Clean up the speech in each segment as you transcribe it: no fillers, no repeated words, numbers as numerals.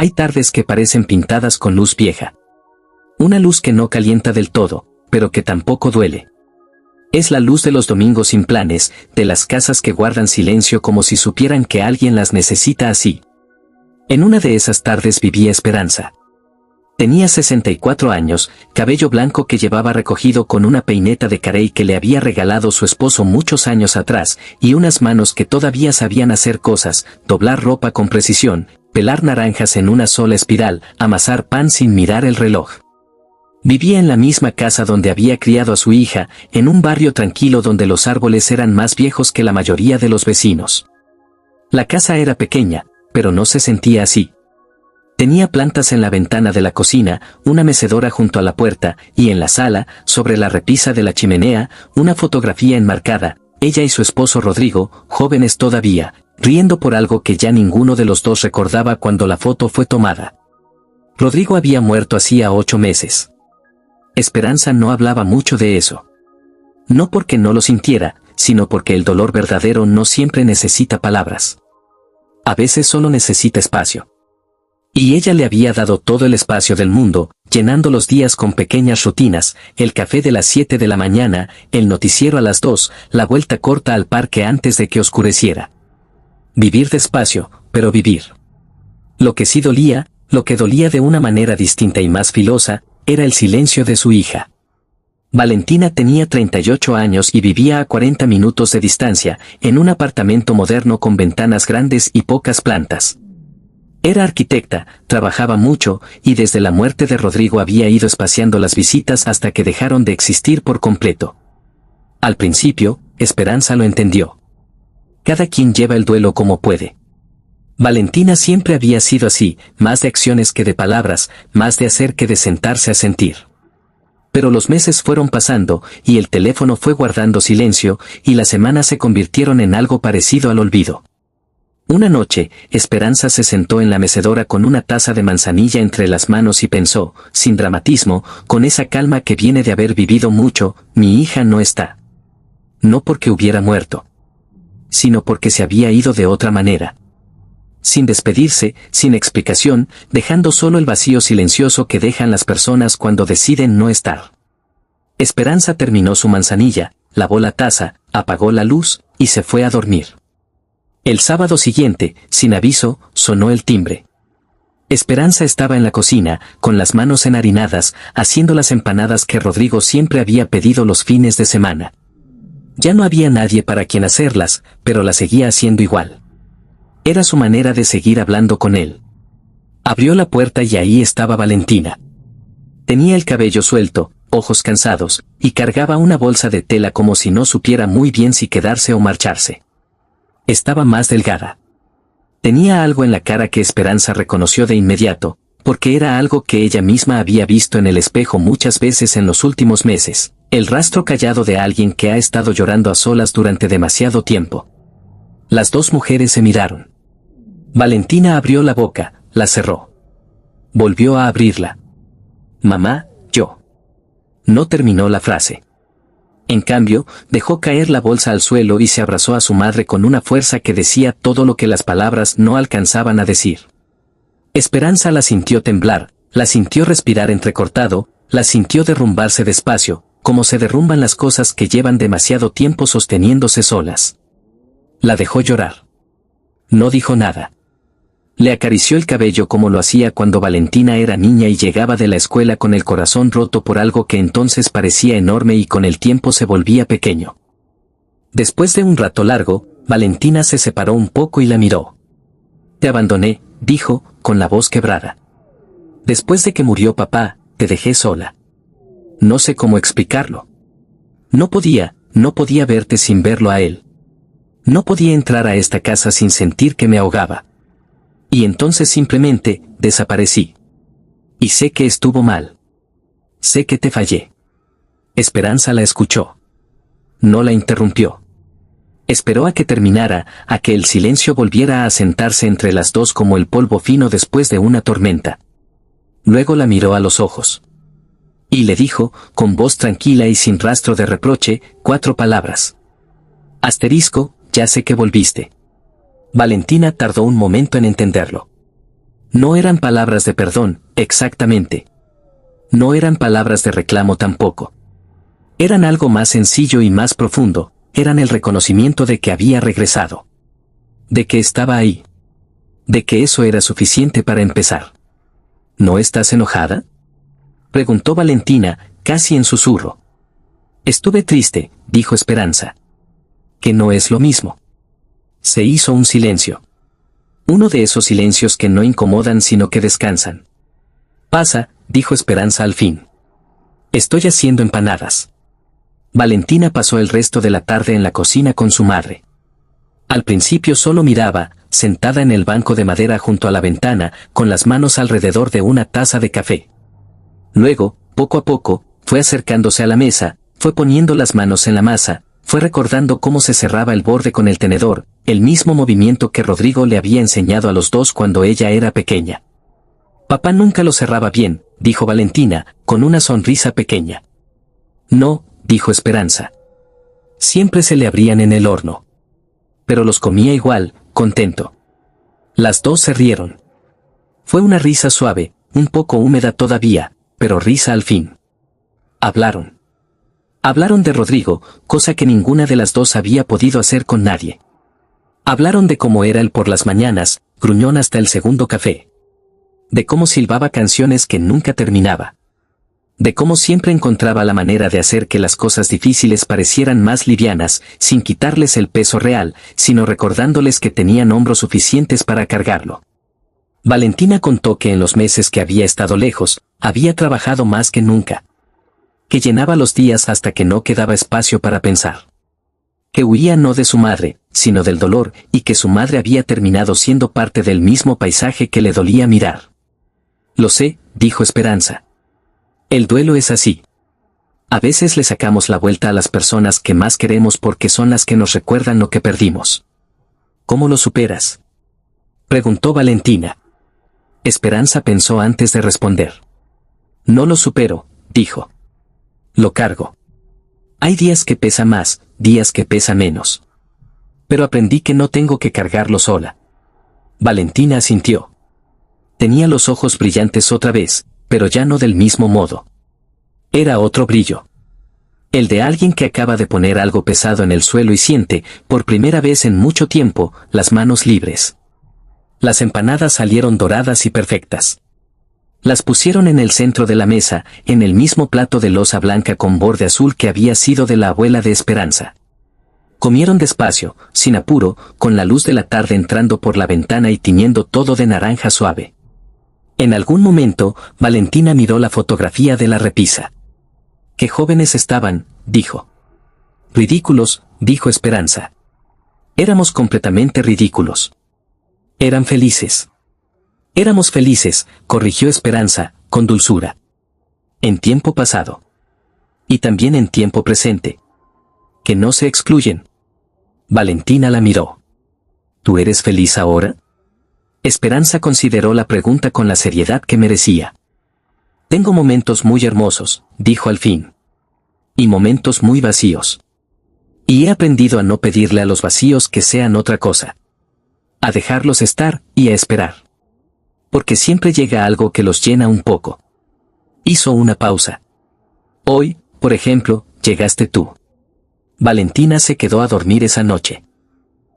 Hay tardes que parecen pintadas con luz vieja. Una luz que no calienta del todo, pero que tampoco duele. Es la luz de los domingos sin planes, de las casas que guardan silencio como si supieran que alguien las necesita así. En una de esas tardes vivía Esperanza. Tenía 64 años, cabello blanco que llevaba recogido con una peineta de carey que le había regalado su esposo muchos años atrás, y unas manos que todavía sabían hacer cosas, doblar ropa con precisión, pelar naranjas en una sola espiral, amasar pan sin mirar el reloj. Vivía en la misma casa donde había criado a su hija, en un barrio tranquilo donde los árboles eran más viejos que la mayoría de los vecinos. La casa era pequeña, pero no se sentía así. Tenía plantas en la ventana de la cocina, una mecedora junto a la puerta, y en la sala, sobre la repisa de la chimenea, una fotografía enmarcada, ella y su esposo Rodrigo, jóvenes todavía, riendo por algo que ya ninguno de los dos recordaba cuando la foto fue tomada. Rodrigo había muerto hacía 8 meses. Esperanza no hablaba mucho de eso. No porque no lo sintiera, sino porque el dolor verdadero no siempre necesita palabras. A veces solo necesita espacio. Y ella le había dado todo el espacio del mundo, llenando los días con pequeñas rutinas, el café de las 7 de la mañana, el noticiero a las 2, la vuelta corta al parque antes de que oscureciera. Vivir despacio, pero vivir. Lo que sí dolía, lo que dolía de una manera distinta y más filosa, era el silencio de su hija. Valentina tenía 38 años y vivía a 40 minutos de distancia, en un apartamento moderno con ventanas grandes y pocas plantas. Era arquitecta, trabajaba mucho, y desde la muerte de Rodrigo había ido espaciando las visitas hasta que dejaron de existir por completo. Al principio, Esperanza lo entendió. Cada quien lleva el duelo como puede. Valentina siempre había sido así, más de acciones que de palabras, más de hacer que de sentarse a sentir. Pero los meses fueron pasando, y el teléfono fue guardando silencio, y las semanas se convirtieron en algo parecido al olvido. Una noche, Esperanza se sentó en la mecedora con una taza de manzanilla entre las manos y pensó, sin dramatismo, con esa calma que viene de haber vivido mucho, mi hija no está. No porque hubiera muerto, sino porque se había ido de otra manera. Sin despedirse, sin explicación, dejando solo el vacío silencioso que dejan las personas cuando deciden no estar. Esperanza terminó su manzanilla, lavó la taza, apagó la luz, y se fue a dormir. El sábado siguiente, sin aviso, sonó el timbre. Esperanza estaba en la cocina, con las manos enharinadas, haciendo las empanadas que Rodrigo siempre había pedido los fines de semana. Ya no había nadie para quien hacerlas, pero las seguía haciendo igual. Era su manera de seguir hablando con él. Abrió la puerta y ahí estaba Valentina. Tenía el cabello suelto, ojos cansados, y cargaba una bolsa de tela como si no supiera muy bien si quedarse o marcharse. Estaba más delgada. Tenía algo en la cara que Esperanza reconoció de inmediato, porque era algo que ella misma había visto en el espejo muchas veces en los últimos meses, el rastro callado de alguien que ha estado llorando a solas durante demasiado tiempo. Las dos mujeres se miraron. Valentina abrió la boca, la cerró. Volvió a abrirla. Mamá, yo. No terminó la frase. En cambio, dejó caer la bolsa al suelo y se abrazó a su madre con una fuerza que decía todo lo que las palabras no alcanzaban a decir. Esperanza la sintió temblar, la sintió respirar entrecortado, la sintió derrumbarse despacio, como se derrumban las cosas que llevan demasiado tiempo sosteniéndose solas. La dejó llorar. No dijo nada. Le acarició el cabello como lo hacía cuando Valentina era niña y llegaba de la escuela con el corazón roto por algo que entonces parecía enorme y con el tiempo se volvía pequeño. Después de un rato largo, Valentina se separó un poco y la miró. Te abandoné, dijo, con la voz quebrada. Después de que murió papá, te dejé sola. No sé cómo explicarlo. No podía verte sin verlo a él. No podía entrar a esta casa sin sentir que me ahogaba. Y entonces simplemente, desaparecí. Y sé que estuvo mal. Sé que te fallé. Esperanza la escuchó. No la interrumpió. Esperó a que terminara, a que el silencio volviera a asentarse entre las dos como el polvo fino después de una tormenta. Luego la miró a los ojos. Y le dijo, con voz tranquila y sin rastro de reproche, 4 palabras. Asterisco, ya sé que volviste. Valentina tardó un momento en entenderlo. No eran palabras de perdón, exactamente. No eran palabras de reclamo tampoco. Eran algo más sencillo y más profundo, eran el reconocimiento de que había regresado. De que estaba ahí. De que eso era suficiente para empezar. ¿No estás enojada?, preguntó Valentina, casi en susurro. Estuve triste, dijo Esperanza. Que no es lo mismo. Se hizo un silencio. Uno de esos silencios que no incomodan sino que descansan. Pasa, dijo Esperanza al fin. Estoy haciendo empanadas. Valentina pasó el resto de la tarde en la cocina con su madre. Al principio solo miraba, sentada en el banco de madera junto a la ventana, con las manos alrededor de una taza de café. Luego, poco a poco, fue acercándose a la mesa, fue poniendo las manos en la masa, fue recordando cómo se cerraba el borde con el tenedor, el mismo movimiento que Rodrigo le había enseñado a los dos cuando ella era pequeña. Papá nunca lo cerraba bien, dijo Valentina, con una sonrisa pequeña. No, dijo Esperanza. Siempre se le abrían en el horno. Pero los comía igual, contento. Las dos se rieron. Fue una risa suave, un poco húmeda todavía, pero risa al fin. Hablaron. Hablaron de Rodrigo, cosa que ninguna de las dos había podido hacer con nadie. Hablaron de cómo era él por las mañanas, gruñón hasta el segundo café. De cómo silbaba canciones que nunca terminaba. De cómo siempre encontraba la manera de hacer que las cosas difíciles parecieran más livianas, sin quitarles el peso real, sino recordándoles que tenían hombros suficientes para cargarlo. Valentina contó que en los meses que había estado lejos, había trabajado más que nunca. Que llenaba los días hasta que no quedaba espacio para pensar. Que huía no de su madre, sino del dolor, y que su madre había terminado siendo parte del mismo paisaje que le dolía mirar. Lo sé, dijo Esperanza. El duelo es así. A veces le sacamos la vuelta a las personas que más queremos porque son las que nos recuerdan lo que perdimos. ¿Cómo lo superas?, preguntó Valentina. Esperanza pensó antes de responder. No lo supero, dijo. Lo cargo. Hay días que pesa más, días que pesa menos. Pero aprendí que no tengo que cargarlo sola. Valentina asintió. Tenía los ojos brillantes otra vez, pero ya no del mismo modo. Era otro brillo. El de alguien que acaba de poner algo pesado en el suelo y siente, por primera vez en mucho tiempo, las manos libres. Las empanadas salieron doradas y perfectas. Las pusieron en el centro de la mesa, en el mismo plato de loza blanca con borde azul que había sido de la abuela de Esperanza. Comieron despacio, sin apuro, con la luz de la tarde entrando por la ventana y tiñendo todo de naranja suave. En algún momento, Valentina miró la fotografía de la repisa. «Qué jóvenes estaban», dijo. «Ridículos», dijo Esperanza. «Éramos completamente ridículos». «Eran felices». «Éramos felices», corrigió Esperanza, con dulzura. «En tiempo pasado. Y también en tiempo presente. Que no se excluyen». Valentina la miró. «¿Tú eres feliz ahora?». Esperanza consideró la pregunta con la seriedad que merecía. «Tengo momentos muy hermosos», dijo al fin. «Y momentos muy vacíos. Y he aprendido a no pedirle a los vacíos que sean otra cosa. A dejarlos estar y a esperar. Porque siempre llega algo que los llena un poco». Hizo una pausa. «Hoy, por ejemplo, llegaste tú». Valentina se quedó a dormir esa noche.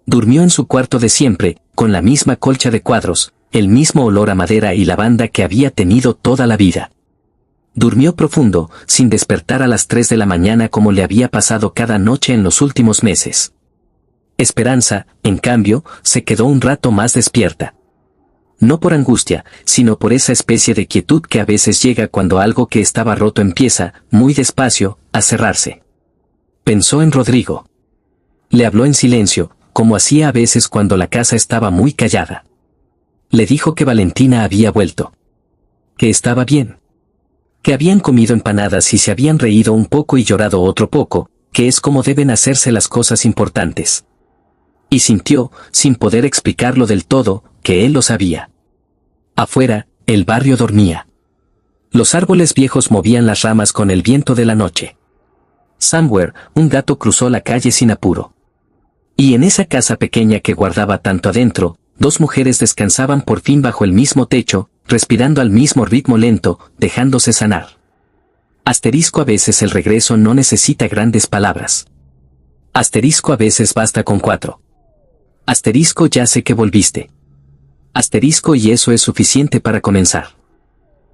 Durmió en su cuarto de siempre, con la misma colcha de cuadros, el mismo olor a madera y lavanda que había tenido toda la vida. Durmió profundo, sin despertar a las 3 de la mañana como le había pasado cada noche en los últimos meses. Esperanza, en cambio, se quedó un rato más despierta. No por angustia, sino por esa especie de quietud que a veces llega cuando algo que estaba roto empieza, muy despacio, a cerrarse. Pensó en Rodrigo. Le habló en silencio, como hacía a veces cuando la casa estaba muy callada. Le dijo que Valentina había vuelto. Que estaba bien. Que habían comido empanadas y se habían reído un poco y llorado otro poco, que es como deben hacerse las cosas importantes. Y sintió, sin poder explicarlo del todo, que él lo sabía. Afuera, el barrio dormía. Los árboles viejos movían las ramas con el viento de la noche. Somewhere, un gato cruzó la calle sin apuro. Y en esa casa pequeña que guardaba tanto adentro, Dos mujeres descansaban por fin bajo el mismo techo, respirando al mismo ritmo lento, dejándose sanar. Asterisco a veces el regreso no necesita grandes palabras. Asterisco a veces basta con 4. Asterisco ya sé que volviste. Asterisco y eso es suficiente para comenzar.